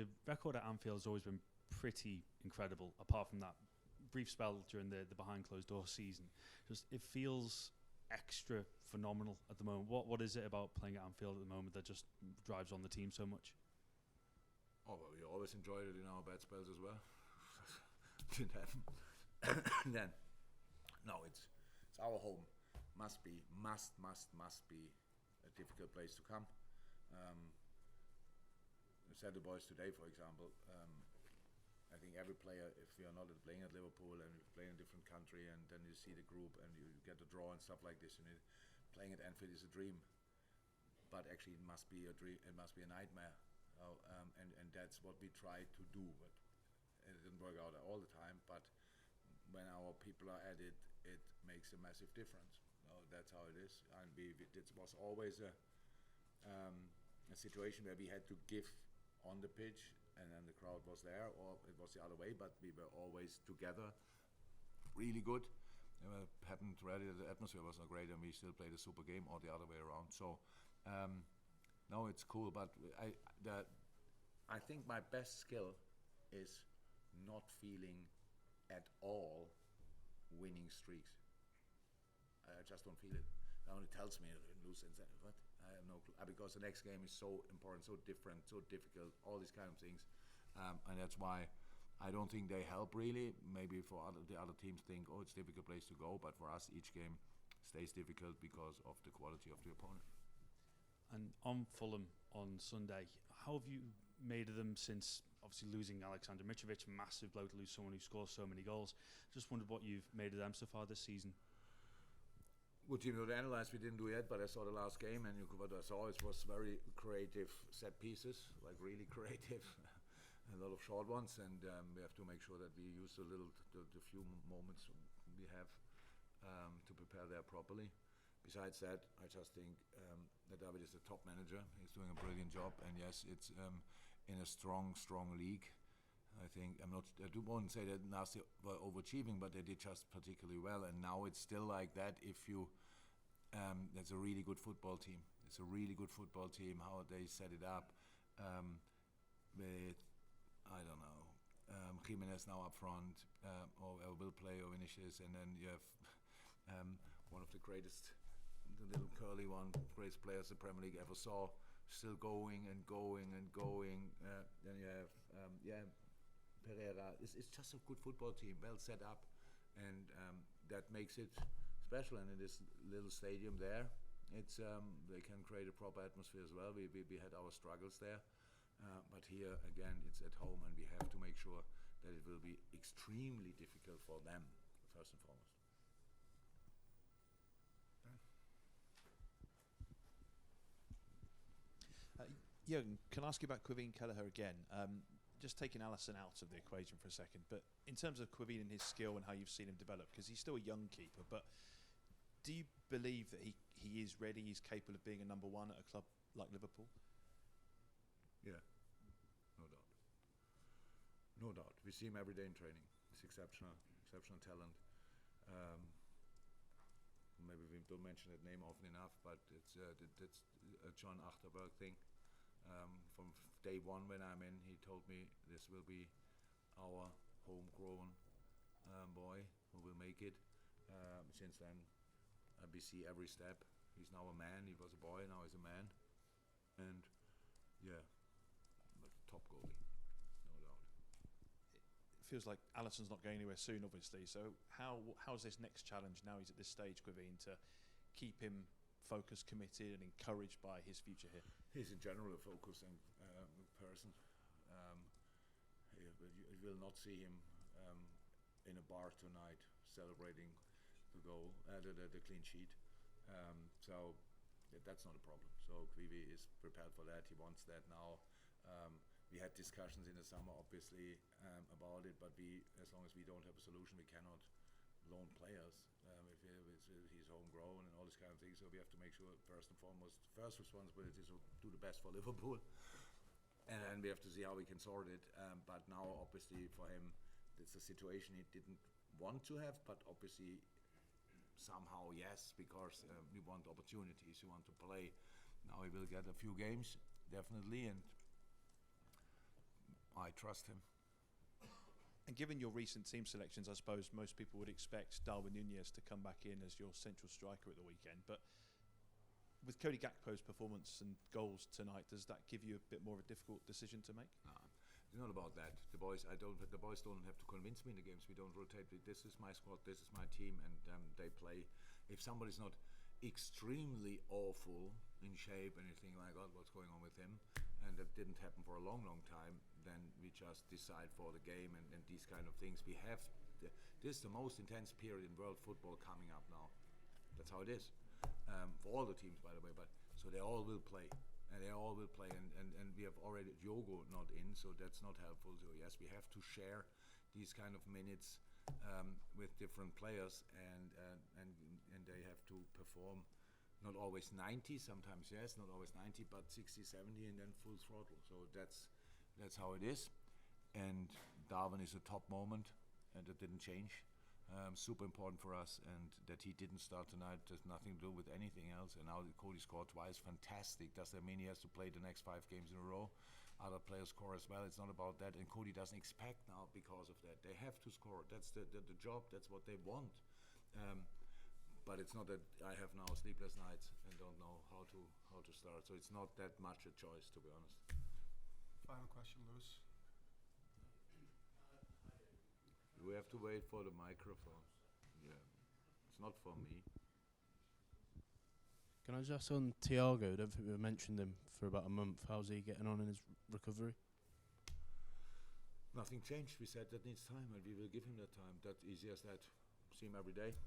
the record at Anfield has always been pretty incredible, apart from that brief spell during the behind closed door season. Just it feels extra phenomenal at the moment. What is it about playing at Anfield at the moment that just drives on the team so much? Oh, well, we always enjoyed it in our bad spells as well. Didn't happen. Then, no, it's our home. Must be a difficult place to come. I said to the boys today, for example, I think every player, if we are not playing at Liverpool and we play in a different country, and then you see the group and you get a draw and stuff like this, and playing at Anfield is a dream. But actually, it must be a dream. It must be a nightmare. And that's what we try to do. But it didn't work out all the time. But when our people are at it, it makes a massive difference. That's how it is. And it was always a situation where we had to give on the pitch, and then the crowd was there, or it was the other way, but we were always together, really good. It happened already that the atmosphere was not great and we still played a super game, or the other way around. So, no, it's cool, but I think my best skill is not feeling at all winning streaks. I just don't feel it. That only tells me lose and what? I have no clue. Because the next game is so important, so different, so difficult, all these kind of things. And that's why I don't think they help really. Maybe for the other teams think, oh, it's a difficult place to go. But for us, each game stays difficult because of the quality of the opponent. And on Fulham on Sunday, how have you made of them since obviously losing Alexander Mitrovic, massive blow to lose someone who scores so many goals? Just wondered what you've made of them so far this season. Good team to analyze, we didn't do yet, but I saw the last game, and what I saw was very creative set pieces, like really creative, a lot of short ones, and we have to make sure that we use the few moments we have to prepare there properly. Besides that, I just think that David is a top manager. He's doing a brilliant job, and yes, it's in a strong league. I think I won't say that Nasty were overachieving, but they did just particularly well. And now it's still like that. If you, that's a really good football team. It's a really good football team. How they set it up, with I don't know, Jimenez now up front, or will play or Vinicius, and then you have one of the greatest, the little curly one, greatest players the Premier League ever saw, still going and going and going. Then you have. Pereira. It's just a good football team, well set up, and that makes it special. And in this little stadium there, it's they can create a proper atmosphere as well. We had our struggles there, but here again, it's at home, and we have to make sure that it will be extremely difficult for them, first and foremost. Jurgen, can I ask you about Quiveen Kelleher again? Just taking Alisson out of the equation for a second, but in terms of Quiveen and his skill and how you've seen him develop, because he's still a young keeper, but do you believe that he is ready, he's capable of being a number one at a club like Liverpool? Yeah, no doubt. No doubt. We see him every day in training. He's exceptional talent. Maybe we don't mention that name often enough, but it's a John Achterberg thing. From day one when I'm in, he told me this will be our homegrown boy who will make it. Since then, we see every step. He's now a man. He was a boy, now he's a man. And yeah, top goalie, no doubt. It feels like Alisson's not going anywhere soon, obviously. So how's this next challenge now he's at this stage, Quiveen, to keep him focused, committed, and encouraged by his future here? He's in general a focusing person. You will not see him in a bar tonight celebrating the goal, the clean sheet. So that's not a problem. So Quivi is prepared for that. He wants that now. We had discussions in the summer, obviously, about it, but as long as we don't have a solution, we cannot loan players if he's homegrown and all this kind of thing. So we have to make sure, first and foremost, first responsibility is to do the best for Liverpool, and then we have to see how we can sort it. But now, obviously, for him, it's a situation he didn't want to have, but obviously somehow yes, because we want opportunities, we want to play. Now he will get a few games, definitely, and I trust him. And given your recent team selections, I suppose most people would expect Darwin Núñez to come back in as your central striker at the weekend. But with Cody Gakpo's performance and goals tonight, does that give you a bit more of a difficult decision to make? It's not about that. The boys don't have to convince me in the games. We don't rotate. This is my squad. This is my team, and they play. If somebody's not extremely awful in shape and you think, my God, what's going on with him? And that didn't happen for a long, long time. Then we just decide for the game and these kind of things. We have this is the most intense period in world football coming up now. That's how it is for all the teams, by the way. But so they all will play, and we have already Diogo not in, so that's not helpful. So yes, we have to share these kind of minutes with different players, and they have to perform. Not always 90, sometimes yes, not always 90, but 60, 70, and then full throttle. So that's how it is. And Darwin is a top moment, and that didn't change. Super important for us, and that he didn't start tonight has nothing to do with anything else. And now Cody scored twice, fantastic. Does that mean he has to play the next 5 games in a row? Other players score as well. It's not about that, and Cody doesn't expect now because of that. They have to score. That's the job. That's what they want. But it's not that I have now sleepless nights and don't know how to start. So it's not that much a choice, to be honest. Final question, Lewis. We have to wait for the microphone. Yeah, it's not for me. Can I just ask on Thiago? I don't think we've mentioned him for about a month. How's he getting on in his recovery? Nothing changed. We said that needs time, and we will give him that time. That easy as that. See him every day.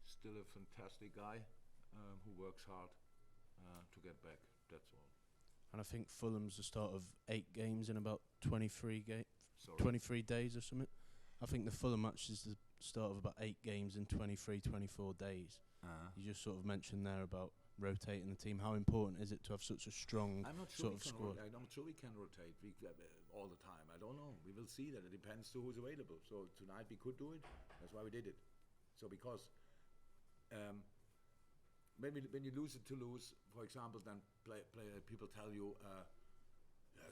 Still a fantastic guy who works hard to get back. That's all. And I think Fulham's the start of 8 games in about 23 days or something. I think the Fulham match is the start of about 8 games in 23, 24 days. You just sort of mentioned there about rotating the team. How important is it to have such a strong sort of squad? I'm not sure we can rotate all the time. I don't know. We will see that. It depends to who's available. So tonight we could do it. That's why we did it. So because when you lose it to lose, for example, then people tell you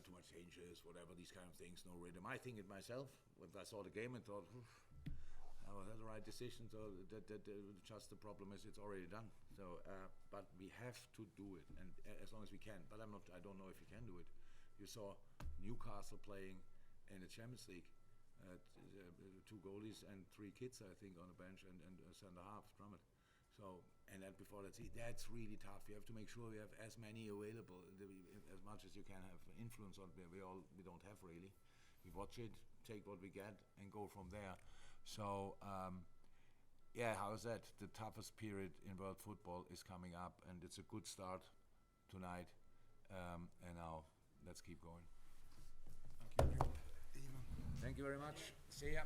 too much changes, whatever, these kind of things, no rhythm. I think it myself when I saw the game and thought, was that the right decision? So that just the problem is it's already done. So, but we have to do it, and as long as we can. But I don't know if we can do it. You saw Newcastle playing in the Champions League. 2 goalies and 3 kids, I think, on the bench, and a centre half, Drummond. So, and then before that's really tough. You have to make sure we have as many available, as much as you can have influence on. We don't have really. We watch it, take what we get, and go from there. So, how is that? The toughest period in world football is coming up, and it's a good start tonight. And now let's keep going. Thank you. Thank you very much. See ya.